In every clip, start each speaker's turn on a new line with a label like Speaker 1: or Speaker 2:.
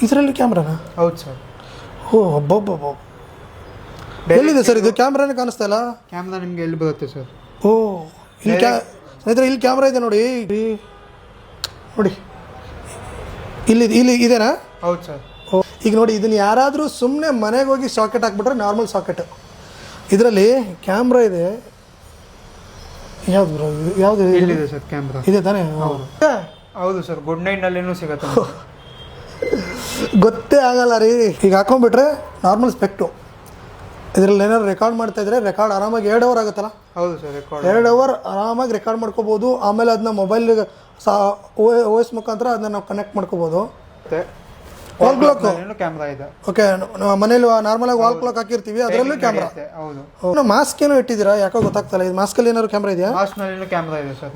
Speaker 1: ಇದರಲ್ಲಿ ಕ್ಯಾಮ್ರಾನಾ?
Speaker 2: ಹೌದು ಸರ್.
Speaker 1: ಓ ಅಬ್ಬಬ್ಬಬ್ಬ, ಎಲ್ಲಿದೆ ಸರ್ ಇದು? ಕ್ಯಾಮ್ರಾನೇ ಕಾಣಿಸ್ತಾ ಇಲ್ಲ.
Speaker 2: ಕ್ಯಾಮ್ರಾ ನಿಮಗೆ ಎಲ್ಲಿ ಬರುತ್ತೆ ಸರ್?
Speaker 1: ಓ ಇಲ್ಲಿ ಸ್ನೇಹಿತರೆ ಇಲ್ಲಿ ಕ್ಯಾಮ್ರಾ ಇದೆ ನೋಡಿ. ನೋಡಿ ಇಲ್ಲಿ ಇಲ್ಲಿ ಇದೆನಾ?
Speaker 2: ಹೌದು ಸರ್.
Speaker 1: ಓ ಈಗ ನೋಡಿ, ಇದನ್ನು ಯಾರಾದರೂ ಸುಮ್ಮನೆ ಮನೆಗೆ ಹೋಗಿ ಸಾಕೆಟ್ ಹಾಕ್ಬಿಟ್ರೆ ನಾರ್ಮಲ್ ಸಾಕೆಟ್. ಇದರಲ್ಲಿ ಕ್ಯಾಮ್ರಾ ಇದೆ. ಯಾವ್ದು ಬ್ರೋ? ಯಾವುದು
Speaker 2: ಇಲ್ಲಿದೆ ಸರ್ ಕ್ಯಾಮ್ರಾ?
Speaker 1: ಇದೆ ತಾನೇ?
Speaker 2: ಹೌದು ಸರ್. ಗುಡ್ ನೈಟ್ನಲ್ಲಿನೂ ಸಿಗುತ್ತೆ.
Speaker 1: ಗೊತ್ತೇ ಆಗಲ್ಲ ರೀ. ಈಗ ಹಾಕೊಂಡ್ಬಿಟ್ರೆ ನಾರ್ಮಲ್ ಸ್ಪೆಕ್ಟು. ಇದರಲ್ಲಿ ಏನಾದ್ರು ರೆಕಾರ್ಡ್ ಮಾಡ್ತಾ ಇದ್ರೆ ರೆಕಾರ್ಡ್ ಆರಾಮಾಗಿ 2 ಅವರ್ ಆಗುತ್ತಲ್ಲ?
Speaker 2: ಹೌದು ಸರ್. ರೆಕಾರ್ಡ್
Speaker 1: 2 ಅವರ್ ಆರಾಮಾಗಿ ರೆಕಾರ್ಡ್ ಮಾಡ್ಕೋಬೋದು. ಆಮೇಲೆ ಅದನ್ನ ಮೊಬೈಲ್ಗೆ ಓ ಎಸ್ ಮುಖಾಂತರ ಅದನ್ನ ನಾವು ಕನೆಕ್ಟ್ ಮಾಡ್ಕೋಬೋದು. ವಾಲ್ ಕ್ಲಾಕ್
Speaker 2: ಕ್ಯಾಮ್ರಾ ಇದೆ.
Speaker 1: ಓಕೆ, ಮನೇಲಿ ನಾರ್ಮಲ್ ಆಗಿ ವಾಲ್ ಕ್ಲಾಕ್ ಹಾಕಿರ್ತೀವಿ, ಅದರಲ್ಲೂ ಕ್ಯಾಮ್ರಾ.
Speaker 2: ಹೌದು.
Speaker 1: ಮಾಸ್ಕ್ ಏನೋ ಇಟ್ಟಿದ್ದೀರಾ, ಯಾಕೋ ಗೊತ್ತಾಗ್ತಲ್ಲ. ಇದು ಮಾಸ್ಕಲ್ಲಿ ಏನಾದ್ರು ಕ್ಯಾಮ್ರಾ ಇದೆಯಾ?
Speaker 2: ಮಾಸ್ಕ್ನಲ್ಲಿನೂ ಕ್ಯಾಮ್ರಾ ಇದೆ ಸರ್.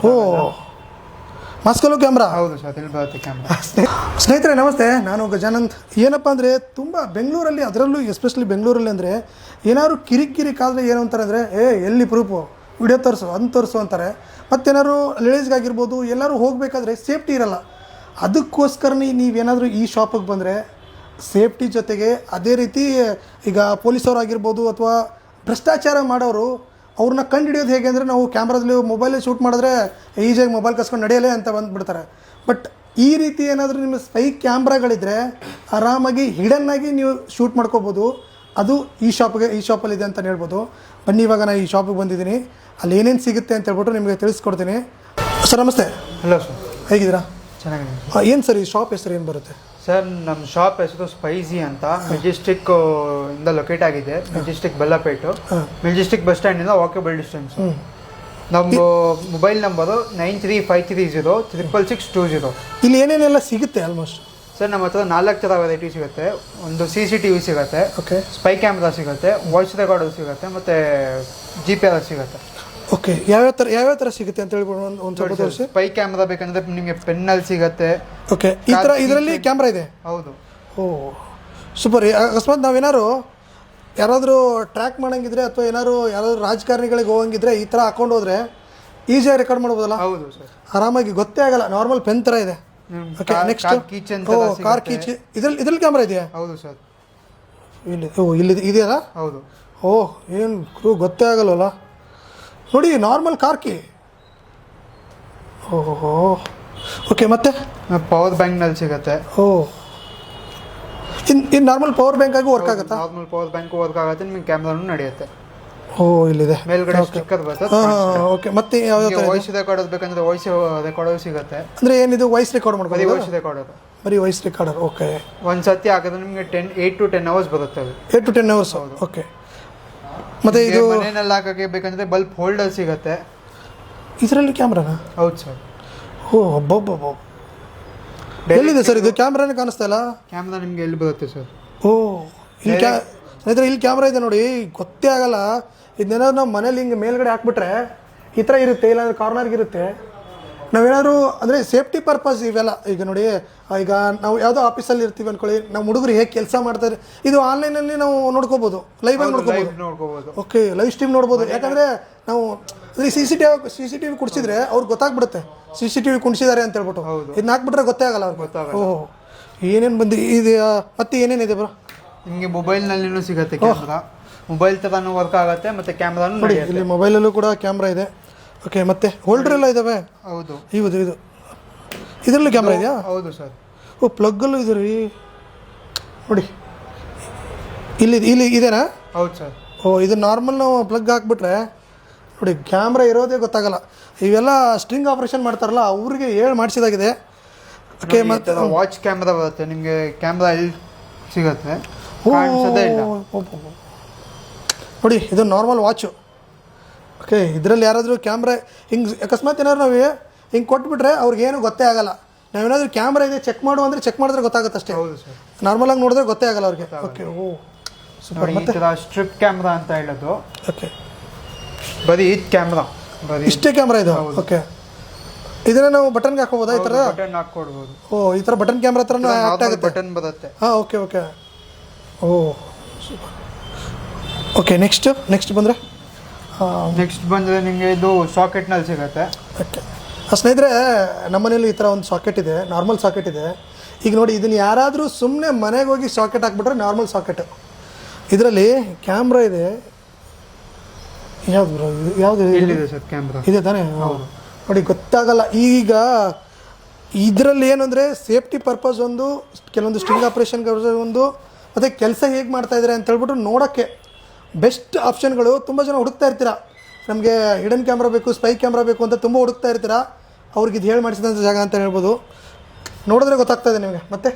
Speaker 1: ಓ ಮಾಸ್ಕಲ್ಲೂ ಕ್ಯಾಮ್ರಾ?
Speaker 2: ಹೌದು ಸರ್. ಇಲ್ಲಿ ಬರುತ್ತೆ ಕ್ಯಾಮ್ರಾ.
Speaker 1: ಸ್ನೇಹಿತರೆ ನಮಸ್ತೆ, ನಾನು ಗಜಾನಂದ್. ಏನಪ್ಪ ಅಂದರೆ ತುಂಬ ಬೆಂಗಳೂರಲ್ಲಿ, ಅದರಲ್ಲೂ ಎಸ್ಪೆಷಲಿ ಬೆಂಗಳೂರಲ್ಲಿ ಅಂದರೆ ಏನಾದ್ರು ಕಿರಿಕಾದರೆ ಏನು ಅಂತಾರೆ ಅಂದರೆ, ಎಲ್ಲಿ ಪ್ರೂಫು, ವಿಡಿಯೋ ತೋರಿಸು, ಅದನ್ನು ತೋರಿಸು ಅಂತಾರೆ. ಮತ್ತೇನಾದ್ರು ಲೇಡೀಸ್ಗಾಗಿರ್ಬೋದು, ಎಲ್ಲರೂ ಹೋಗಬೇಕಾದ್ರೆ ಸೇಫ್ಟಿ ಇರಲ್ಲ. ಅದಕ್ಕೋಸ್ಕರನೇ ನೀವೇನಾದರೂ ಈ ಶಾಪಿಗೆ ಬಂದರೆ ಸೇಫ್ಟಿ ಜೊತೆಗೆ ಅದೇ ರೀತಿ ಈಗ ಪೊಲೀಸವ್ರಾಗಿರ್ಬೋದು ಅಥವಾ ಭ್ರಷ್ಟಾಚಾರ ಮಾಡೋರು ಅವ್ರನ್ನ ಕಂಡು ಹಿಡಿಯೋದು ಹೇಗೆ ಅಂದರೆ, ನಾವು ಕ್ಯಾಮ್ರಾದಲ್ಲಿ ಮೊಬೈಲಲ್ಲಿ ಶೂಟ್ ಮಾಡಿದ್ರೆ ಈಜಿಯಾಗಿ ಮೊಬೈಲ್ ಕಸ್ಕೊಂಡು ನಡೆಯಲೇ ಅಂತ ಬಂದುಬಿಡ್ತಾರೆ. ಬಟ್ ಈ ರೀತಿ ಏನಾದರೂ ನಿಮ್ಮ ಸ್ಪೈ ಕ್ಯಾಮ್ರಾಗಳಿದ್ದರೆ ಆರಾಮಾಗಿ ಹಿಡನ್ನಾಗಿ ನೀವು ಶೂಟ್ ಮಾಡ್ಕೋಬೋದು. ಅದು ಈ ಶಾಪಲ್ಲಿದೆ ಅಂತ ಹೇಳ್ಬೋದು. ಬನ್ನಿ, ಇವಾಗ ನಾನು ಈ ಶಾಪಿಗೆ ಬಂದಿದ್ದೀನಿ. ಅಲ್ಲಿ ಏನೇನು ಸಿಗುತ್ತೆ ಅಂತ ಹೇಳ್ಬಿಟ್ಟು ನಿಮಗೆ ತಿಳಿಸ್ಕೊಡ್ತೀನಿ. ಸರ್ ನಮಸ್ತೆ.
Speaker 2: ಹಲೋ ಸರ್,
Speaker 1: ಹೇಗಿದ್ದೀರಾ?
Speaker 2: ಚೆನ್ನಾಗಿದೆ.
Speaker 1: ಏನು ಸರ್ ಈ ಶಾಪ್ ಹೆಸರು ಏನು ಬರುತ್ತೆ?
Speaker 2: ಸರ್ ನಮ್ಮ ಶಾಪ್ ಹೆಸರು ಸ್ಪೈಸಿ ಅಂತ. ಮೆಜೆಸ್ಟಿಕ್ ಇಂದ ಲೊಕೇಟ್ ಆಗಿದೆ. ಮೆಜೆಸ್ಟಿಕ್ ಬೆಲ್ಲಪೇಟು. ಮೆಜೆಸ್ಟಿಕ್ ಬಸ್ ಸ್ಟ್ಯಾಂಡಿಂದ ವಾಕೇಬಲ್ ಡಿಸ್ಟೆನ್ಸ್. ನಮ್ಮ ಮೊಬೈಲ್ ನಂಬರು 9353066620.
Speaker 1: ಇಲ್ಲಿ ಏನೇನೆಲ್ಲ ಸಿಗುತ್ತೆ ಆಲ್ಮೋಸ್ಟ್?
Speaker 2: ಸರ್ ನಮ್ಮ ಹತ್ರ 4 ಥರ ವೆರೈಟಿ ಸಿಗುತ್ತೆ. ಒಂದು CCTV ಸಿಗುತ್ತೆ,
Speaker 1: ಓಕೆ,
Speaker 2: ಸ್ಪೈ ಕ್ಯಾಮ್ರಾ ಸಿಗುತ್ತೆ, ವಾಯ್ಸ್ ರೆಕಾರ್ಡರ್ ಸಿಗುತ್ತೆ, ಮತ್ತು GPS ಸಿಗುತ್ತೆ.
Speaker 1: ಓಕೆ, ಯಾವ್ಯಾವ ಥರ ಸಿಗುತ್ತೆ ಅಂತ ಹೇಳ್ಬೋದು ಒಂದು ಸ್ವಲ್ಪ ತೋರಿಸಿ.
Speaker 2: ಸ್ಪೈ ಕ್ಯಾಮ್ರಾ ಬೇಕಂದ್ರೆ ನಿಮಗೆ ಪೆನ್ನಲ್ಲಿ ಸಿಗುತ್ತೆ.
Speaker 1: ಓಕೆ, ಈ ಥರ ಇದರಲ್ಲಿ ಕ್ಯಾಮ್ರಾ ಇದೆ?
Speaker 2: ಹೌದು.
Speaker 1: ಓ ಸೂಪರ್. ಅಕಸ್ಮಾತ್ ನಾವೇನಾದ್ರು ಯಾರಾದರೂ ಟ್ರ್ಯಾಕ್ ಮಾಡೋಂಗಿದ್ರೆ ಅಥವಾ ಯಾರಾದರೂ ರಾಜಕಾರಣಿಗಳಿಗೆ ಹೋಗಂಗಿದ್ರೆ ಈ ಥರ ಹಾಕೊಂಡು ಹೋದರೆ ಈಸಿಯಾಗಿ ರೆಕಾರ್ಡ್ ಮಾಡ್ಬೋದಲ್ಲ?
Speaker 2: ಹೌದು ಸರ್.
Speaker 1: ಆರಾಮಾಗಿ ಗೊತ್ತೇ ಆಗಲ್ಲ. ನಾರ್ಮಲ್ ಪೆನ್ ಥರ ಇದೆ. Okay, next car Keech. ಇದರಲ್ಲಿ ಕ್ಯಾಮ್ರಾ ಇದೆಯಾ?
Speaker 2: ಹೌದು ಸರ್.
Speaker 1: ಇಲ್ಲಿ ಇದೆಯಲ್ಲ?
Speaker 2: ಹೌದು.
Speaker 1: ಏನು ಗೊತ್ತೇ ಆಗಲ್ವಲ್ಲ. ನೋಡಿ, ನಾರ್ಮಲ್ ಕಾರ್ ಕೀ. ಓಹೋ, ಓಕೆ. ಮತ್ತೆ
Speaker 2: ಪವರ್ ಬ್ಯಾಂಕ್ನಲ್ಲಿ ಸಿಗುತ್ತೆ.
Speaker 1: ಇನ್ನು ನಾರ್ಮಲ್ ಪವರ್ ಬ್ಯಾಂಕ್ ಆಗಿ ವರ್ಕ್ ಆಗುತ್ತಾ?
Speaker 2: ನಾರ್ಮಲ್ ಪವರ್ ಬ್ಯಾಂಕ್ ವರ್ಕ್ ಆಗುತ್ತೆ. ನಿಮಗೆ ಕ್ಯಾಮ್ರಾನು ನಡೆಯುತ್ತೆ.
Speaker 1: ಇಲ್ಲಿದೆ
Speaker 2: ಮೇಲ್ಗಡೆ ಸ್ಟಿಕ್ಕರ್ ಬರುತ್ತೆ.
Speaker 1: ಓಕೆ, ಮತ್ತೆ ಯಾವ
Speaker 2: ವಾಯ್ಸ್ ರೆಕಾರ್ಡರ್ ಬೇಕಂದ್ರೆ ವಾಯ್ಸ್ ರೆಕಾರ್ಡರ್ ಸಿಗುತ್ತೆ.
Speaker 1: ಅಂದರೆ ಏನಿದು ವಾಯ್ಸ್ ರೆಕಾರ್ಡ್ ಮಾಡ್ಬೋದು?
Speaker 2: ವಾಯ್ಸ್ ರೆಕಾರ್ಡರ್,
Speaker 1: ಬರೀ ವಾಯ್ಸ್ ರೆಕಾರ್ಡರ್. ಓಕೆ,
Speaker 2: ಒಂದು ಸತಿ ಹಾಕಿದ್ರೆ ನಿಮಗೆ 8 to 10 ಅವರ್ಸ್ ಬರುತ್ತೆ. ಅದು
Speaker 1: 8 to 10 ಅವರ್ಸ್. ಓಕೆ. ಮತ್ತೆ ಇದು
Speaker 2: ಮನೆಯಲ್ಲಿ ಹಾಕಕ್ಕೆ ಬೇಕಂದ್ರೆ ಬಲ್ಬ್ ಹೋಲ್ಡರ್ ಸಿಗುತ್ತೆ.
Speaker 1: ಇದರಲ್ಲಿ ಕ್ಯಾಮ್ರಾನಾ?
Speaker 2: ಹೌದು ಸರ್.
Speaker 1: ಅಬ್ಬಬ್ಬಬ್ಬ, ಎಲ್ಲಿದೆ ಸರ್ ಇದು? ಕ್ಯಾಮ್ರಾನೇ ಕಾಣಿಸ್ತಾ ಇಲ್ಲ.
Speaker 2: ಕ್ಯಾಮ್ರಾ ನಿಮಗೆ ಎಲ್ಲಿ ಬರುತ್ತೆ ಸರ್?
Speaker 1: ಸ್ನೇಹಿತರೆ ಇಲ್ಲಿ ಕ್ಯಾಮ್ರಾ ಇದೆ ನೋಡಿ. ಗೊತ್ತೇ ಆಗಲ್ಲ. ಇದನ್ನೇನಾದ್ರು ನಾವು ಮನೇಲಿ ಹಿಂಗೆ ಮೇಲ್ಗಡೆ ಹಾಕ್ಬಿಟ್ರೆ ಈ ಥರ ಇರುತ್ತೆ, ಇಲ್ಲಾಂದ್ರೆ ಕಾರ್ನರ್ಗಿರುತ್ತೆ. ನಾವೇನಾದ್ರು ಅಂದರೆ ಸೇಫ್ಟಿ ಪರ್ಪಸ್ ಇವೆಲ್ಲ. ಈಗ ನೋಡಿ, ಈಗ ನಾವು ಯಾವುದೋ ಆಫೀಸಲ್ಲಿ ಇರ್ತೀವಿ ಅಂದ್ಕೊಳ್ಳಿ, ನಮ್ಮ ಹುಡುಗರು ಹೇಗೆ ಕೆಲಸ ಮಾಡ್ತಾರೆ, ಇದು ಆನ್ಲೈನಲ್ಲಿ ನಾವು ನೋಡ್ಕೋಬೋದು, ಲೈವಾಗಿ ನೋಡ್ಕೋಬೋದು. ಓಕೆ, ಲೈವ್ ಸ್ಟ್ರೀಮ್ ನೋಡ್ಬೋದು. ಯಾಕಂದರೆ ನಾವು ಅಂದರೆ CCTV ಕುಡಿಸಿದ್ರೆ ಅವ್ರಿಗೆ ಗೊತ್ತಾಗ್ಬಿಡುತ್ತೆ CCTV ಕುಣಿಸಿದ್ದಾರೆ ಅಂತ ಹೇಳ್ಬಿಟ್ಟು. ಇದನ್ನ ಹಾಕ್ಬಿಟ್ರೆ ಗೊತ್ತೇ ಆಗಲ್ಲ ಅವ್ರಿಗೆ. ಏನೇನು ಇದೆಯಾ? ಮತ್ತೆ ಏನೇನಿದೆ ಬ್ರೋ?
Speaker 2: ನಿಮಗೆ ಮೊಬೈಲ್ನಲ್ಲಿನೂ ಸಿಗುತ್ತೆ ಕ್ಯಾಮ್ರಾ. ಮೊಬೈಲ್ ಥರನೂ ವರ್ಕ್ ಆಗುತ್ತೆ, ಮತ್ತು ಕ್ಯಾಮ್ರಾನು
Speaker 1: ನೋಡಿ. ಇಲ್ಲಿ ಮೊಬೈಲಲ್ಲೂ ಕೂಡ ಕ್ಯಾಮ್ರಾ ಇದೆ. ಓಕೆ, ಮತ್ತೆ ಹೋಲ್ಡರ್ ಎಲ್ಲ ಇದಾವೆ?
Speaker 2: ಹೌದು.
Speaker 1: ಇದರಲ್ಲೂ ಕ್ಯಾಮ್ರಾ ಇದೆಯಾ?
Speaker 2: ಹೌದು ಸರ್.
Speaker 1: ಪ್ಲಗ್ಗಲ್ಲೂ ಇದೆ ರೀ ನೋಡಿ. ಇಲ್ಲಿ ಇದೆನಾ?
Speaker 2: ಹೌದು ಸರ್.
Speaker 1: ಇದು ನಾರ್ಮಲ್ ನಾವು ಪ್ಲಗ್ ಹಾಕ್ಬಿಟ್ರೆ ನೋಡಿ ಕ್ಯಾಮ್ರಾ ಇರೋದೇ ಗೊತ್ತಾಗಲ್ಲ. ಇವೆಲ್ಲ ಸ್ಟ್ರಿಂಗ್ ಆಪ್ರೇಷನ್ ಮಾಡ್ತಾರಲ್ಲ, ಅವ್ರಿಗೆ ಮಾಡಿಸಿದಾಗಿದೆ. ಓಕೆ, ಮತ್ತೆ
Speaker 2: ವಾಚ್ ಕ್ಯಾಮ್ರಾ ಬರುತ್ತೆ. ನಿಮಗೆ ಕ್ಯಾಮ್ರಾ ಎಲ್ಲಿ ಸಿಗುತ್ತೆ?
Speaker 1: ನೋಡಿ, ಇದು ನಾರ್ಮಲ್ ವಾಚು. ಓಕೆ, ಇದರಲ್ಲಿ ಯಾರಾದರೂ ಕ್ಯಾಮ್ರಾ ಹಿಂಗೆ ಅಕಸ್ಮಾತ್ ಏನಾದ್ರು ನಾವು ಹಿಂಗೆ ಕೊಟ್ಬಿಟ್ರೆ ಅವ್ರಿಗೇನು ಗೊತ್ತೇ ಆಗಲ್ಲ. ನಾವೇನಾದರೂ ಕ್ಯಾಮ್ರಾ ಇದೆ ಚೆಕ್ ಮಾಡು ಅಂದರೆ ಚೆಕ್ ಮಾಡಿದ್ರೆ ಗೊತ್ತಾಗುತ್ತೆ ಅಷ್ಟೇ.
Speaker 2: ಹೌದು ಸರ್.
Speaker 1: ನಾರ್ಮಲಾಗಿ ನೋಡಿದ್ರೆ ಗೊತ್ತೇ ಆಗಲ್ಲ ಅವ್ರಿಗೆ. Okay,
Speaker 2: super. ಮತ್ತೆ ಸ್ಟ್ರಿಪ್ ಕ್ಯಾಮ್ರಾ ಅಂತ ಹೇಳೋದು.
Speaker 1: ಓಕೆ,
Speaker 2: ಬರೀ ಈ ಕ್ಯಾಮ್ರಾ,
Speaker 1: ಇಷ್ಟೇ ಕ್ಯಾಮ್ರಾ ಇದು. ಓಕೆ, ಇದನ್ನ ನಾವು ಬಟನ್ಗೆ ಹಾಕೋಬೋದಾ? ಈ ಥರ
Speaker 2: ಬಟನ್ ಹಾಕ್ಕೊಡ್ಬೋದು.
Speaker 1: ಈ ಥರ ಬಟನ್ ಕ್ಯಾಮ್ರಾ ಥರ ಆಕ್ಟ್ ಆಗುತ್ತೆ.
Speaker 2: ಬಟನ್ ಬರುತ್ತೆ.
Speaker 1: ಓಕೆ. ಓಕೆ, ನೆಕ್ಸ್ಟ್ ಬಂದರೆ
Speaker 2: ನಿಮಗೆ ಇದು ಸಾಕೆಟ್ನಲ್ಲಿ ಸಿಗುತ್ತೆ.
Speaker 1: ಓಕೆ ಸ್ನೇಹಿತರೆ, ನಮ್ಮನೇಲಿ ಈ ಥರ ಒಂದು ಸಾಕೆಟ್ ಇದೆ, ನಾರ್ಮಲ್ ಸಾಕೆಟ್ ಇದೆ. ಈಗ ನೋಡಿ ಇದನ್ನು ಯಾರಾದರೂ ಸುಮ್ಮನೆ ಮನೆಗೆ ಹೋಗಿ ಸಾಕೆಟ್ ಹಾಕ್ಬಿಟ್ರೆ ನಾರ್ಮಲ್ ಸಾಕೆಟ್. ಇದರಲ್ಲಿ ಕ್ಯಾಮ್ರಾ ಇದೆ. ಯಾವುದು ಬ್ರೋ ಇದು? ಯಾವುದು
Speaker 2: ಇಲ್ಲಿದೆ ಸರ್ ಕ್ಯಾಮ್ರಾ
Speaker 1: ಇದೆ ತಾನೇ? ನೋಡಿ ಗೊತ್ತಾಗಲ್ಲ. ಈಗ ಇದರಲ್ಲಿ ಏನು ಅಂದರೆ ಸೇಫ್ಟಿ ಪರ್ಪಸ್ ಒಂದು, ಕೆಲವೊಂದು ಸ್ಟಿಂಗ್ ಆಪ್ರೇಷನ್ಗೆ ಒಂದು, ಮತ್ತು ಕೆಲಸ ಹೇಗೆ ಮಾಡ್ತಾಯಿದ್ದಾರೆ ಅಂತ ಹೇಳ್ಬಿಟ್ಟು ನೋಡೋಕ್ಕೆ ಬೆಸ್ಟ್ ಆಪ್ಷನ್ಗಳು ತುಂಬ ಜನ ಹುಡುಕ್ತಾ ಇರ್ತೀರ. ನಮಗೆ ಹಿಡನ್ ಕ್ಯಾಮ್ರಾ ಬೇಕು, ಸ್ಪೈ ಕ್ಯಾಮ್ರಾ ಬೇಕು ಅಂತ ತುಂಬ ಹುಡುಕ್ತಾ ಇರ್ತೀರ. ಅವ್ರಿಗೆ ಇದು ಹೇಳಿ ಮಾಡಿಸಿದಂಥ ಜಾಗ ಅಂತ ಹೇಳ್ಬೋದು. ನೋಡಿದ್ರೆ ಗೊತ್ತಾಗ್ತಾ ಇದೆ ನಿಮಗೆ. ಮತ್ತೆ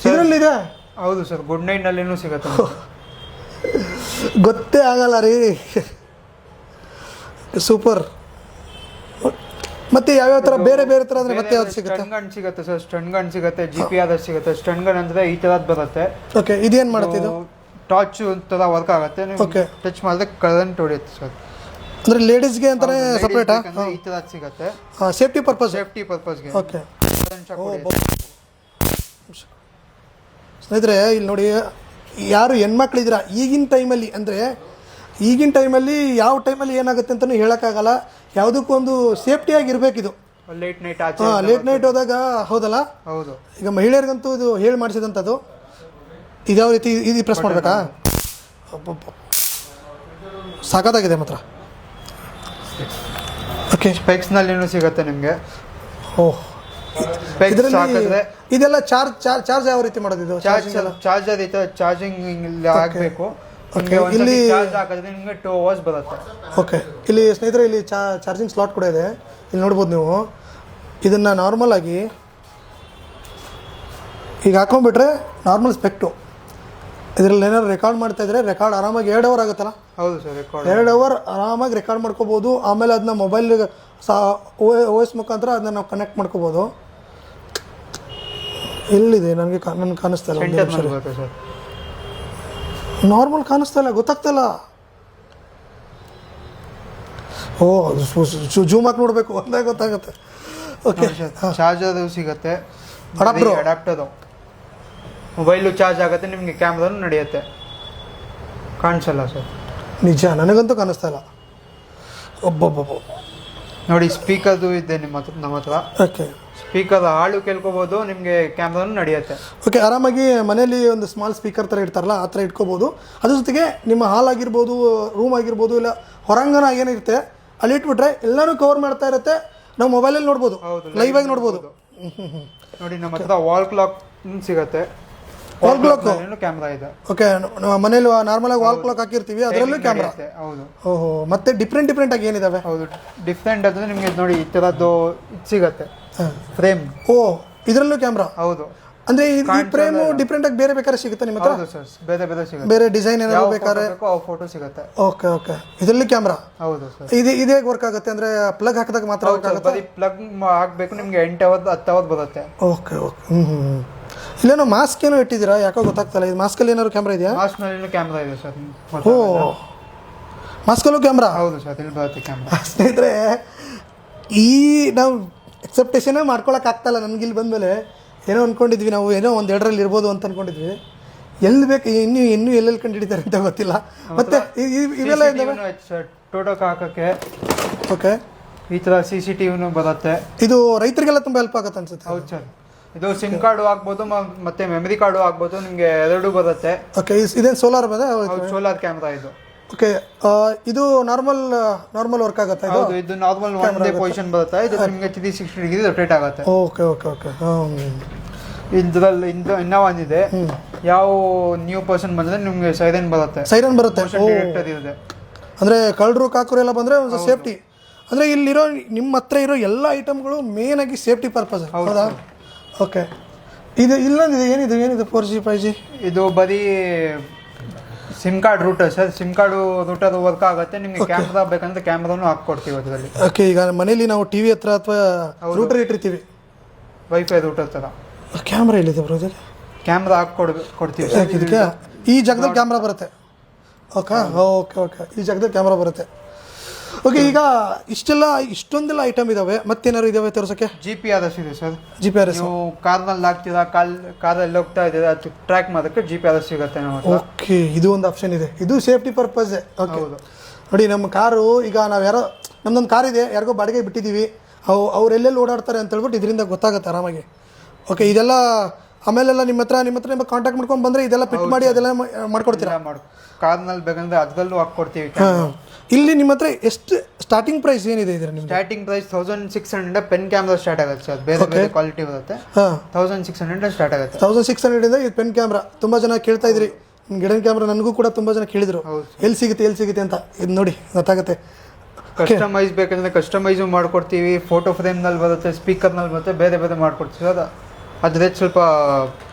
Speaker 1: ಇದರಲ್ಲಿದೆ.
Speaker 2: ಹೌದು ಸರ್, ಗುಡ್ ನೈಟ್ನಲ್ಲಿನೂ ಸಿಗುತ್ತೆ.
Speaker 1: ಗೊತ್ತೇ ಆಗಲ್ಲ ರೀ. ಸೂಪರ್. ಮತ್ತೆ ಯಾವ್ಯಾವ ಥರ ಬೇರೆ ಬೇರೆ ಥರ ಅಂದರೆ ಮತ್ತೆ ಯಾವ್ದು ಸಿಗುತ್ತೆ?
Speaker 2: ಸ್ಟನ್ ಗನ್ ಸಿಗುತ್ತೆ ಸರ್, ಸ್ಟನ್ ಗನ್ ಸಿಗುತ್ತೆ, GPR ಸಿಗುತ್ತೆ. ಸ್ಟನ್ ಗನ್ ಅಂದರೆ ಈ ಥರದ್ದು ಬರುತ್ತೆ.
Speaker 1: ಓಕೆ, ಇದೇನು ಮಾಡುತ್ತೆ? ಇದು
Speaker 2: ಟಾರ್ಚ್ ಥರ ವರ್ಕ್ ಆಗುತ್ತೆ.
Speaker 1: ಓಕೆ,
Speaker 2: ಟಚ್ ಮಾಡಿದ್ರೆ ಕರೆಂಟ್ ಹೊಡೆಯುತ್ತೆ ಸರ್.
Speaker 1: ಅಂದರೆ ಲೇಡೀಸ್ಗೆ ಅಂತಾನೆ ಸಪ್ರೇಟಾ?
Speaker 2: ಈ ಥರ ಸಿಗುತ್ತೆ,
Speaker 1: ಸೇಫ್ಟಿ ಪರ್ಪಸ್.
Speaker 2: ಸೇಫ್ಟಿ ಪರ್ಪಸ್ಗೆ.
Speaker 1: ಓಕೆ ಸ್ನೇಹಿತರೆ, ಇಲ್ಲಿ ನೋಡಿ, ಯಾರು ಹೆಣ್ಮಕ್ಳಿದ್ದೀರಾ ಈಗಿನ ಟೈಮಲ್ಲಿ, ಅಂದರೆ ಈಗಿನ ಟೈಮಲ್ಲಿ ಯಾವ ಟೈಮಲ್ಲಿ ಏನಾಗುತ್ತೆ ಅಂತಲೂ ಹೇಳೋಕ್ಕಾಗಲ್ಲ. ಯಾವುದಕ್ಕೂ ಒಂದು ಸೇಫ್ಟಿಯಾಗಿರ್ಬೇಕಿದು.
Speaker 2: ಲೇಟ್ ನೈಟ್
Speaker 1: ಲೇಟ್ ನೈಟ್ ಹೋದಾಗ. ಹೌದಲ್ಲ?
Speaker 2: ಹೌದು.
Speaker 1: ಈಗ ಮಹಿಳೆಯರಿಗಂತೂ ಇದು ಹೇಳಿ ಮಾಡಿಸಿದಂಥದ್ದು. ಇದ್ಯಾವ ರೀತಿ ಇದು ಪ್ರೆಸ್ ಮಾಡಬೇಕಾ? ಸಾಕಾಗಿದೆ ಮಾತ್ರ. ಓಕೆ,
Speaker 2: ಸ್ಪೆಕ್ಸ್ನಲ್ಲಿನೂ ಸಿಗುತ್ತೆ ನಿಮಗೆ.
Speaker 1: ಓಹ್, ಇದೆಲ್ಲ ಚಾರ್ಜ್ ಯಾವ ರೀತಿ ಮಾಡೋದು? ಇದು
Speaker 2: ಚಾರ್ಜರ್ ಐತೆ, ಚಾರ್ಜಿಂಗ್ ಆಗಬೇಕು. ಇಲ್ಲಿ ಚಾರ್ಜ್ ಹಾಕಿದ್ರೆ ನಿಮಗೆ 2 hours ಬರುತ್ತೆ.
Speaker 1: ಓಕೆ, ಇಲ್ಲಿ ಸ್ನೇಹಿತರೆ ಇಲ್ಲಿ ಚಾರ್ಜಿಂಗ್ ಸ್ಲಾಟ್ ಕೂಡ ಇದೆ. ಇಲ್ಲಿ ನೋಡ್ಬೋದು ನೀವು. ಇದನ್ನು ನಾರ್ಮಲ್ ಆಗಿ ಈಗ ಹಾಕೊಂಡ್ಬಿಟ್ರೆ ನಾರ್ಮಲ್ ಸ್ಪೆಕ್ಟು. ಇದರಲ್ಲಿ ಏನಾದ್ರು ರೆಕಾರ್ಡ್ ಮಾಡ್ತಾ ಇದ್ರೆ ರೆಕಾರ್ಡ್ ಆರಾಮಾಗಿ 2 hour ಆಗುತ್ತಲ್ಲ?
Speaker 2: ಹೌದು ಸರ್, ರೆಕಾರ್ಡ್
Speaker 1: 2 hour ಆರಾಮಾಗಿ ರೆಕಾರ್ಡ್ ಮಾಡ್ಕೋಬೋದು. ಆಮೇಲೆ ಅದನ್ನ ಮೊಬೈಲ್ಗೆ OS ಮುಖಾಂತರ ಅದನ್ನ ನಾವು ಕನೆಕ್ಟ್ ಮಾಡ್ಕೋಬೋದು. ಎಲ್ಲಿದೆ? ನನಗೆ ಕಾಣಿಸ್ತಾ ಇಲ್ಲ. ನಾರ್ಮಲ್ ಕಾಣಿಸ್ತಾ ಇಲ್ಲ, ಗೊತ್ತಾಗ್ತಾಯಿಲ್ಲ. ಓ, ಜೂಮ್ ಹಾಕಿ ನೋಡಬೇಕು, ಒಂದೇ ಗೊತ್ತಾಗುತ್ತೆ. ಓಕೆ,
Speaker 2: ಚಾರ್ಜರ್ ಸಿಗುತ್ತೆ, ಅಡಾಪ್ಟರ್. ಮೊಬೈಲು ಚಾರ್ಜ್ ಆಗುತ್ತೆ, ನಿಮಗೆ ಕ್ಯಾಮ್ರಾನು ನಡೆಯುತ್ತೆ. ಕಾಣಿಸಲ್ಲ ಸರ್? ನಿಜ, ನನಗಂತೂ ಕಾಣಿಸ್ತಾ ಇಲ್ಲ. ಒಬ್ಬೊಬ್ಬ ನೋಡಿ, ಸ್ಪೀಕರ್ದು ಇದೆ ನಮ್ಮ ಹತ್ರ. ಓಕೆ, ಸ್ಪೀಕರ್ ಹಾಳು ಕೇಳ್ಕೊಬೋದು, ನಿಮಗೆ ಕ್ಯಾಮ್ರಾನು ನಡೆಯುತ್ತೆ. ಓಕೆ, ಆರಾಮಾಗಿ ಮನೇಲಿ ಒಂದು ಸ್ಮಾಲ್ ಸ್ಪೀಕರ್ ಥರ ಇಡ್ತಾರಲ್ಲ, ಆ ಥರ ಇಟ್ಕೋಬೋದು. ಅದ್ರ ಜೊತೆಗೆ ನಿಮ್ಮ ಹಾಲ್ ಆಗಿರ್ಬೋದು, ರೂಮ್ ಆಗಿರ್ಬೋದು, ಇಲ್ಲ ಹೊರಾಂಗಣ ಏನಿರುತ್ತೆ ಅಲ್ಲಿ ಇಟ್ಬಿಟ್ರೆ ಎಲ್ಲನೂ ಕವರ್ ಮಾಡ್ತಾ ಇರುತ್ತೆ. ನಾವು ಮೊಬೈಲಲ್ಲಿ ನೋಡ್ಬೋದು, ಲೈವ್ ಆಗಿ ನೋಡ್ಬೋದು. ನೋಡಿ, ನಮ್ಮ ಹತ್ರ ವಾಲ್ ಕ್ಲಾಕ್ ಸಿಗುತ್ತೆ. ವಾಲ್ ಕ್ಲಾಕ್ ಕ್ಯಾಮ್ರಾ ಇದೆ. ಓಕೆ, ಮನೇಲಿ ನಾರ್ಮಲ್ ಆಗಿ ವಾಲ್ ಕ್ಲಾಕ್ ಹಾಕಿರ್ತೀವಿ, ಅದರಲ್ಲೂ ಕ್ಯಾಮ್ರಾ. ಹೌದು. ಓಹೋ, ಮತ್ತೆ ಡಿಫ್ರೆಂಟ್ ಆಗಿ ಏನಿದಾವೆ? ಹೌದು, ಡಿಫ್ರೆಂಟ್ ಅಂದ್ರೆ ನಿಮಗೆ ನೋಡಿ ಈ ಥರದ್ದು ಇದು ಸಿಗುತ್ತೆ, ಫ್ರೇಮ್. ಓ, ಇದರಲ್ಲೂ ಕ್ಯಾಮ್ರಾ? ಹೌದು. ಅಂದ್ರೆ ಈ ಫ್ರೇಮು ಡಿಫ್ರೆಂಟ್ ಆಗಿ ಬೇರೆ ಬೇಕಾದ್ರೆ ಸಿಗುತ್ತೆ ನಿಮ್ಮ ಹತ್ರ? ಹೌದು ಸರ್, ಬೇರೆ ಸಿಗುತ್ತೆ. ಬೇರೆ ಡಿಸೈನ್ ಏನಾದ್ರು ಬೇಕಾದ್ರೆ ಫೋಟೋ ಸಿಗುತ್ತೆ. ಓಕೆ, ಇದರಲ್ಲಿ ಕ್ಯಾಮ್ರಾ? ಹೌದು ಸರ್. ಇದು ಹೇಗೆ ವರ್ಕ್ ಆಗುತ್ತೆ ಅಂದ್ರೆ ಪ್ಲಗ್ ಹಾಕಿದಾಗ ಮಾತ್ರ ವರ್ಕ್ ಆಗುತ್ತೆ? ಬರೀ ಪ್ಲಗ್ ಹಾಕಬೇಕು, ನಿಮಗೆ 8 hours 10 hours ಬರುತ್ತೆ. ಓಕೆ. ಇಲ್ಲೇನೋ ಮಾಸ್ಕ್ ಏನೋ ಇಟ್ಟಿದ್ದೀರಾ, ಯಾಕೋ ಗೊತ್ತಾಗ್ತಲ್ಲ. ಇದು ಮಾಸ್ಕಲ್ಲಿ ಏನಾದ್ರು ಕ್ಯಾಮ್ರಾ ಇದೆಯಾ? ಮಾಸ್ಕ್ನಲ್ಲಿ ಕ್ಯಾಮ್ರಾ ಇದೆ ಸರ್. ಓ, ಮಾಸ್ಕಲ್ಲೂ ಕ್ಯಾಮ್ರಾ? ಹೌದು ಸರ್, ಇಲ್ಲಿ ಬರುತ್ತೆ ಕ್ಯಾಮ್ರಾ. ಸ್ನೇಹಿತರೆ, ಈ ನಾವು ಎಕ್ಸೆಪ್ಟೇಷನೇ ಮಾಡ್ಕೊಳಕ್ಕಾಗ್ತಾಯಿಲ್ಲ. ನಮ್ಗೆ ಇಲ್ಲಿ ಬಂದಮೇಲೆ ಏನೋ ಅಂದ್ಕೊಂಡಿದ್ವಿ ನಾವು, ಏನೋ 1-2ರಲ್ಲಿ ಇರ್ಬೋದು ಅಂತ ಅಂದ್ಕೊಂಡಿದ್ವಿ. ಎಲ್ಲಿ ಬೇಕು, ಇನ್ನೂ ಎಲ್ಲೆಲ್ಲಿ ಕಂಡು ಹಿಡಿತಾರೆ ಅಂತ ಗೊತ್ತಿಲ್ಲ. ಮತ್ತೆ ಇವೆಲ್ಲ ಇದ್ದಾವೆ ಟೋಟೋಕ್ಕೆ ಹಾಕೋಕ್ಕೆ. ಓಕೆ, ಈ ಥರ CCTVನೂ ಬರುತ್ತೆ. ಇದು ರೈತರಿಗೆಲ್ಲ ತುಂಬ ಹೆಲ್ಪ್ ಆಗುತ್ತೆ ಅನ್ಸುತ್ತೆ. ಹೌದು ಸರ್, ಇದು ಸಿಮ್ ಕಾರ್ಡು ಆಗ್ಬೋದು, ಮತ್ತೆ ಮೆಮರಿ ಕಾರ್ಡು ಆಗ್ಬೋದು, ನಿಮಗೆ ಎರಡೂ ಬರುತ್ತೆ. ಓಕೆ, ಇದೇನು ಸೋಲಾರ್ ಬದ? ಸೋಲಾರ್ ಕ್ಯಾಮ್ರಾ ಇದು. ಓಕೆ, ಇದು ನಾರ್ಮಲ್ ವರ್ಕ್ ಆಗುತ್ತೆ? ಹೌದು, ಇದು ನಾರ್ಮಲ್ ಒಂದೇ ಪೊಸಿಷನ್ ಬರುತ್ತೆ. ಇದು ನಿಮಗೆ 360 ಡಿಗ್ರಿ ರೊಟೇಟ್ ಆಗುತ್ತೆ. ಓಕೆ. ಇದರಲ್ಲಿ ಇನ್ನೂ ಒಂದಿದೆ, ಯಾವ ನ್ಯೂ ಪರ್ಸನ್ ಬಂದರೆ ನಿಮಗೆ ಸೈರನ್ ಬರುತ್ತೆ. ಡಿಟೆಕ್ಟರ್ ಇದೆ. ಅಂದರೆ ಕಳ್ಳರು ಕಾಕರು ಎಲ್ಲ ಬಂದರೆ ಒಂದು ಸೇಫ್ಟಿ. ಅಂದರೆ ಇಲ್ಲಿರೋ ನಿಮ್ಮ ಹತ್ರ ಇರೋ ಎಲ್ಲ ಐಟಮ್ಗಳು ಮೇನ್ ಆಗಿ ಸೇಫ್ಟಿ ಪರ್ಪಸ್. ಹೌದಾ? ಓಕೆ, ಇದು ಇಲ್ಲೊಂದಿದೆ. ಏನಿದೆ 4G 5G? ಇದು ಬರೀ sim card router sir. Sim card router work ಆಗುತ್ತೆ. ನಿಮಗೆ ಕ್ಯಾಮ್ರಾ ಬೇಕಂದ್ರೆ ಕ್ಯಾಮ್ರಾನು ಹಾಕ್ಕೊಡ್ತೀವಿ ಅದರಲ್ಲಿ. ಓಕೆ, ಈಗ ಮನೇಲಿ ನಾವು ಟಿವಿ ಹತ್ರ ಅಥವಾ ರೂಟರ್ ಇಟ್ಟಿರ್ತೀವಿ, ವೈಫೈ ರೂಟರ್ ಥರ. ಕ್ಯಾಮ್ರಾ ಎಲ್ಲಿದೆ ಬರೋದು? ಕ್ಯಾಮ್ರಾ ಕೊಡ್ತೀವಿ. ಈ ಜಾಗದಲ್ಲಿ ಕ್ಯಾಮ್ರಾ ಬರುತ್ತೆ. ಓಕೆ, ಈ ಜಾಗದಲ್ಲಿ ಕ್ಯಾಮ್ರಾ ಬರುತ್ತೆ. ಓಕೆ, ಈಗ ಇಷ್ಟೊಂದೆಲ್ಲ ಐಟಮ್ ಇದಾವೆ, ಮತ್ತೇನಾದ್ರು ಇದಾವೆ ತೋರ್ಸಕ್ಕೆ? GPRS ಇದೆ ಸರ್. GPRS ನೀವು ಕಾರ್ನಲ್ಲಿ ಹಾಕ್ತೀರಾ, ಕಾರಲ್ಲಿ ಹೋಗ್ತಾ ಇದ್ದೀರಾ, ಅದು ಟ್ರ್ಯಾಕ್ ಮಾಡೋಕ್ಕೆ GPRS ಸಿಗುತ್ತೆ ನಮ್ಮ ಹತ್ರ. ಓಕೆ, ಇದು ಒಂದು ಆಪ್ಷನ್ ಇದೆ. ಇದು ಸೇಫ್ಟಿ ಪರ್ಪಸ್. ಓಕೆ, ನೋಡಿ, ನಮ್ಮ ಕಾರು ಈಗ ನಾವು ನಮ್ದೊಂದು ಕಾರ್ ಇದೆ, ಯಾರಿಗೋ ಬಾಡಿಗೆ ಬಿಟ್ಟಿದ್ದೀವಿ, ಅವ್ರು ಎಲ್ಲೆಲ್ಲಿ ಓಡಾಡ್ತಾರೆ ಅಂತ ಹೇಳ್ಬಿಟ್ಟು ಇದರಿಂದ ಗೊತ್ತಾಗುತ್ತೆ ಆರಾಮಾಗಿ.
Speaker 1: ಓಕೆ, ಇದೆಲ್ಲ ಆಮೇಲೆಲ್ಲ ನಿಮ್ಮ ಹತ್ರ ಕಾಂಟ್ಯಾಕ್ಟ್ ಮಾಡ್ಕೊಂಡು ಬಂದರೆ ಇದೆಲ್ಲ ಫಿಟ್ ಮಾಡಿ ಅದೆಲ್ಲ ಮಾಡ್ಕೊಡ್ತೀರಾ?
Speaker 2: ಕಾರ್ನಲ್ಲಿ ಬೇಕಂದ್ರೆ ಅದರಲ್ಲೂ ಹಾಕ್ಕೊಡ್ತೀವಿ.
Speaker 1: ಇಲ್ಲಿ ನಿಮ್ಮ ಹತ್ರ ಎಷ್ಟು ಸ್ಟಾರ್ಟಿಂಗ್ ಪ್ರೈಸ್ ಏನಿದೆ ಇದರ? ನಿಮ್ಮ
Speaker 2: starting price 1600 pen camera start ಆಗುತ್ತೆ ಸರ್. ಬೇರೆ ಬೇರೆ ಕ್ವಾಲಿಟಿ ಬರುತ್ತೆ. 1600 ಸ್ಟಾರ್ಟ್ ಆಗುತ್ತೆ.
Speaker 1: 1600 ಇಂದ ಇದು ಪೆನ್ ಕ್ಯಾಮ್ರಾ. ತುಂಬ ಜನ ಕೇಳ್ತಾ ಇದ್ರಿ ಗಿಡನ್ ಕ್ಯಾಮ್ರಾ, ನನಗೂ ಕೂಡ ತುಂಬ ಜನ ಕೇಳಿದ್ರು ಎಲ್ಲಿ ಸಿಗುತ್ತೆ ಅಂತ. ಇದು ನೋಡಿ ಗೊತ್ತಾಗುತ್ತೆ.
Speaker 2: ಕಸ್ಟಮೈಸ್ ಬೇಕಂದ್ರೆ ಕಸ್ಟಮೈಸು ಮಾಡ್ಕೊಡ್ತೀವಿ. ಫೋಟೋ ಫ್ರೇಮ್ನಲ್ಲಿ ಬರುತ್ತೆ, ಸ್ಪೀಕರ್ನಲ್ಲಿ ಬರುತ್ತೆ, ಬೇರೆ ಬೇರೆ ಮಾಡ್ಕೊಡ್ತೀವಿ. ಅದ್ರ ಸ್ವಲ್ಪ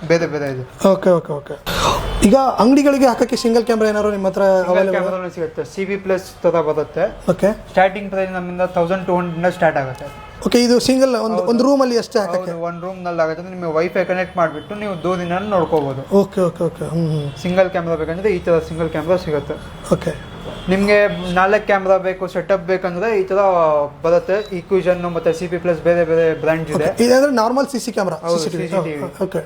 Speaker 2: ಬೇರೆ ಬೇರೆ ಇದೆ.
Speaker 1: Okay okay okay. ಈಗ ಅಂಗಡಿಗಳಿಗೆ ಹಾಕಕ್ಕೆ ಸಿಂಗಲ್ ಕ್ಯಾಮ್ರಾ ಏನಾದ್ರು ನಿಮ್ಮ ಹತ್ರ
Speaker 2: ಕ್ಯಾಮ್ರಾ ಸಿಗುತ್ತೆ. CB+ ಥರ ಬರುತ್ತೆ.
Speaker 1: ಓಕೆ,
Speaker 2: ಸ್ಟಾರ್ಟಿಂಗ್ ಪ್ರೈಸ್ ನಮ್ಮಿಂದ 1200 ಸ್ಟಾರ್ಟ್ ಆಗುತ್ತೆ.
Speaker 1: ಓಕೆ, ಇದು ಸಿಂಗಲ್ ಒಂದು ರೂಮಲ್ಲಿ ಅಷ್ಟೇ ಹಾಕಕ್ಕೆ?
Speaker 2: ಒಂದು ರೂಮ್ನಲ್ಲಿ ಆಗುತ್ತೆ. ನಿಮಗೆ ವೈಫೈ ಕನೆಕ್ಟ್ ಮಾಡಿಬಿಟ್ಟು ನೀವು ದೂರದಿಂದ ನೋಡ್ಕೋಬೋದು.
Speaker 1: Okay okay okay.
Speaker 2: Single camera ಬೇಕಂದ್ರೆ ಈ ಥರ ಸಿಂಗಲ್ ಕ್ಯಾಮ್ರಾ ಸಿಗುತ್ತೆ.
Speaker 1: ಓಕೆ,
Speaker 2: ನಿಮಗೆ 4 ಕ್ಯಾಮ್ರಾ ಬೇಕು, ಸೆಟಪ್ ಬೇಕಂದ್ರೆ ಈ ಥರ ಬರುತ್ತೆ. ಇಕ್ವಿಷನ್ ಮತ್ತು CP+ ಬೇರೆ ಬೇರೆ ಬ್ರ್ಯಾಂಡ್ಸ್ ಇದೆ.
Speaker 1: ಇದಂದ್ರೆ normal CC camera. Okay,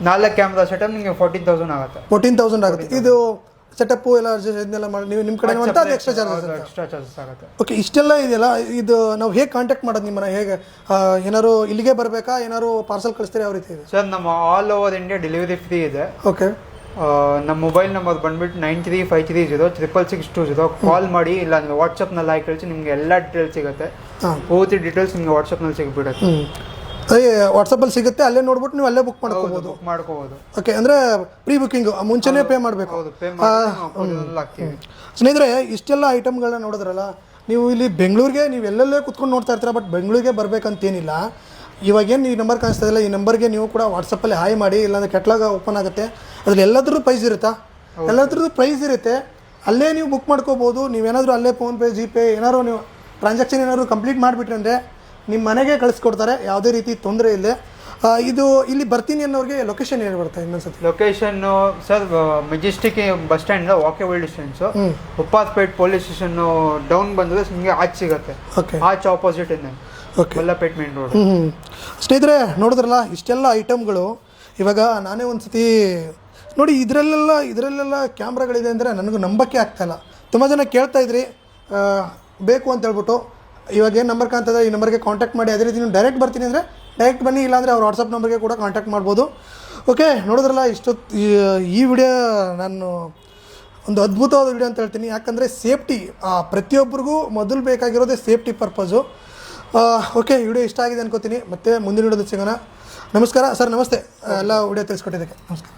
Speaker 2: 4 camera setup ನಿಮಗೆ 14,000 ಆಗುತ್ತೆ.
Speaker 1: 14,000 ಆಗುತ್ತೆ. ಇದು ಸೆಟಪ್ ಎಲ್ಲ ಇದನ್ನೆಲ್ಲ ಮಾಡಿ ನೀವು ನಿಮ್ಮ ಕಡೆ ಮಾಡ್ತಾ ಅದು ಎಕ್ಸ್ಟ್ರಾ
Speaker 2: ಚಾರ್ಜಸ್ ಆಗುತ್ತೆ.
Speaker 1: ಓಕೆ, ಇಷ್ಟೆಲ್ಲ ಇದೆಯಲ್ಲ, ಇದು ನಾವು ಹೇಗೆ ಕಾಂಟ್ಯಾಕ್ಟ್ ಮಾಡೋದು ನಿಮ್ಮನ್ನ? ಹೇಗೆ ಏನಾದ್ರು ಇಲ್ಲಿಗೆ ಬರಬೇಕಾ, ಏನಾದ್ರು ಪಾರ್ಸಲ್ ಕಳಿಸ್ತೀರಾ? ಯಾವ ರೀತಿ ಇದೆ
Speaker 2: ಸರ್? ನಮ್ಮ all over India delivery free ಇದೆ.
Speaker 1: ಓಕೆ,
Speaker 2: ನಮ್ಮ ಮೊಬೈಲ್ ನಂಬರ್ ಬಂದ್ಬಿಟ್ಟು 9353066620. ಕಾಲ್ ಮಾಡಿ, ಇಲ್ಲ ಅಂದರೆ ವಾಟ್ಸಪ್ನಲ್ಲಿ ಹಾಕಿ ಕಳಿಸಿ. ನಿಮಗೆ ಎಲ್ಲ ಡೀಟೇಲ್ಸ್ ಸಿಗುತ್ತೆ. ಪೂರ್ತಿ ಡೀಟೇಲ್ಸ್ ನಿಮಗೆ ವಾಟ್ಸಪ್ನಲ್ಲಿ ಸಿಗ್ಬಿಡುತ್ತೆ.
Speaker 1: ಅದೇ ವಾಟ್ಸಪ್ಪಲ್ಲಿ ಸಿಗುತ್ತೆ, ಅಲ್ಲೇ ನೋಡ್ಬಿಟ್ಟು ನೀವು ಅಲ್ಲೇ ಬುಕ್ ಮಾಡ್ಕೋಬೋದು. ಓಕೆ, ಅಂದರೆ ಪ್ರೀ ಬುಕ್ಕಿಂಗು ಮುಂಚೆನೇ ಪೇ ಮಾಡಬೇಕು. ಸ್ನೇಹಿತರೆ, ಇಷ್ಟೆಲ್ಲ ಐಟಮ್ಗಳನ್ನ ನೋಡಿದ್ರಲ್ಲ ನೀವು. ಇಲ್ಲಿ ಬೆಂಗಳೂರಿಗೆ ನೀವು ಎಲ್ಲೆಲ್ಲೇ ಕುತ್ಕೊಂಡು ನೋಡ್ತಾ ಇರ್ತೀರ, ಬಟ್ ಬೆಂಗಳೂರಿಗೆ ಬರಬೇಕಂತೇನಿಲ್ಲ. ಇವಾಗೇನು ಈ ನಂಬರ್ ಕಾಣಿಸ್ತಾ ಇಲ್ಲ, ಈ ನಂಬರ್ಗೆ ನೀವು ಕೂಡ ವಾಟ್ಸಪ್ಪಲ್ಲಿ ಹಾಯ್ ಮಾಡಿ, ಇಲ್ಲಾಂದರೆ ಕೆಟ್ಲಾಗ ಓಪನ್ ಆಗುತ್ತೆ. ಅದ್ರಲ್ಲಿ ಎಲ್ಲದ್ರದ್ದು ಪ್ರೈಸ್ ಇರುತ್ತಾ? ಎಲ್ಲದ್ರದ್ದು ಪ್ರೈಸ್ ಇರುತ್ತೆ. ಅಲ್ಲೇ ನೀವು ಬುಕ್ ಮಾಡ್ಕೋಬೋದು. ನೀವೇನಾದರೂ ಅಲ್ಲೇ ಫೋನ್ಪೇ, ಜಿಪೇ ಏನಾದ್ರು ನೀವು ಟ್ರಾನ್ಸಾಕ್ಷನ್ ಏನಾದ್ರು ಕಂಪ್ಲೀಟ್ ಮಾಡಿಬಿಟ್ರೆ ಅಂದರೆ ನಿಮ್ಮ ಮನೆಗೆ ಕಳಿಸ್ಕೊಡ್ತಾರೆ. ಯಾವುದೇ ರೀತಿ ತೊಂದರೆ ಇಲ್ಲ. ಇದು ಇಲ್ಲಿ ಬರ್ತೀನಿ ಅನ್ನೋರಿಗೆ ಲೊಕೇಶನ್ ಏನು ಬರುತ್ತೆ ಇನ್ನೊಂದ್ಸತಿ?
Speaker 2: Location sir, Majestic bus stand walkable distance. Upparpet police station down ಬಂದರೆ ನಿಮಗೆ ಆಚೆ ಸಿಗುತ್ತೆ.
Speaker 1: ಓಕೆ,
Speaker 2: ಆಚೆ ಆಪೋಸಿಟ್ ಇದೆ.
Speaker 1: Okay,
Speaker 2: Mallapet main road.
Speaker 1: ಸ್ನೇಹಿತರೆ ನೋಡಿದ್ರಲ್ಲ ಇಷ್ಟೆಲ್ಲ ಐಟಮ್ಗಳು. ಇವಾಗ ನಾನೇ ಒಂದು ಸತಿ ನೋಡಿ ಇದರಲ್ಲೆಲ್ಲ ಕ್ಯಾಮ್ರಾಗಳಿದೆ ಅಂದರೆ ನನಗೂ ನಂಬಕ್ಕೆ ಆಗ್ತಾಯಿಲ್ಲ. ತುಂಬ ಜನ ಕೇಳ್ತಾ ಇದ್ರಿ ಬೇಕು ಅಂತ ಹೇಳ್ಬಿಟ್ಟು. ಇವಾಗ ಏನು ನಂಬರ್ ಕಾಣ್ತದೆ, ಈ ನಂಬರ್ಗೆ ಕಾಂಟ್ಯಾಕ್ಟ್ ಮಾಡಿ. ಅದೇ ರೀತಿ ನೀವು ಡೈರೆಕ್ಟ್ ಬರ್ತೀನಿ ಅಂದರೆ ಡೈರೆಕ್ಟ್ ಬನ್ನಿ, ಇಲ್ಲಾಂದರೆ ಅವ್ರ ವಾಟ್ಸಪ್ ನಂಬರ್ಗೆ ಕೂಡ ಕಾಂಟ್ಯಾಕ್ಟ್ ಮಾಡ್ಬೋದು. ಓಕೆ, ನೋಡಿದ್ರಲ್ಲ ಈ ವಿಡಿಯೋ ನಾನು ಒಂದು ಅದ್ಭುತವಾದ ವಿಡಿಯೋ ಅಂತ ಹೇಳ್ತೀನಿ. ಯಾಕಂದರೆ ಸೇಫ್ಟಿ ಪ್ರತಿಯೊಬ್ಬರಿಗೂ ಮೊದಲು ಬೇಕಾಗಿರೋದೇ ಸೇಫ್ಟಿ ಪರ್ಪಸು. ಓಕೆ, ವಿಡಿಯೋ ಇಷ್ಟ ಆಗಿದೆ ಅನ್ಕೋತೀನಿ. ಮತ್ತೆ ಮುಂದಿನ ವಿಡಿಯೋದಲ್ಲಿ ಸಿಗೋಣ. ನಮಸ್ಕಾರ ಸರ್. ನಮಸ್ತೆ. ಎಲ್ಲ ವಿಡಿಯೋ ತಿಳಿಸ್ಕೊಟ್ಟಿದ್ದಕ್ಕೆ ನಮಸ್ಕಾರ.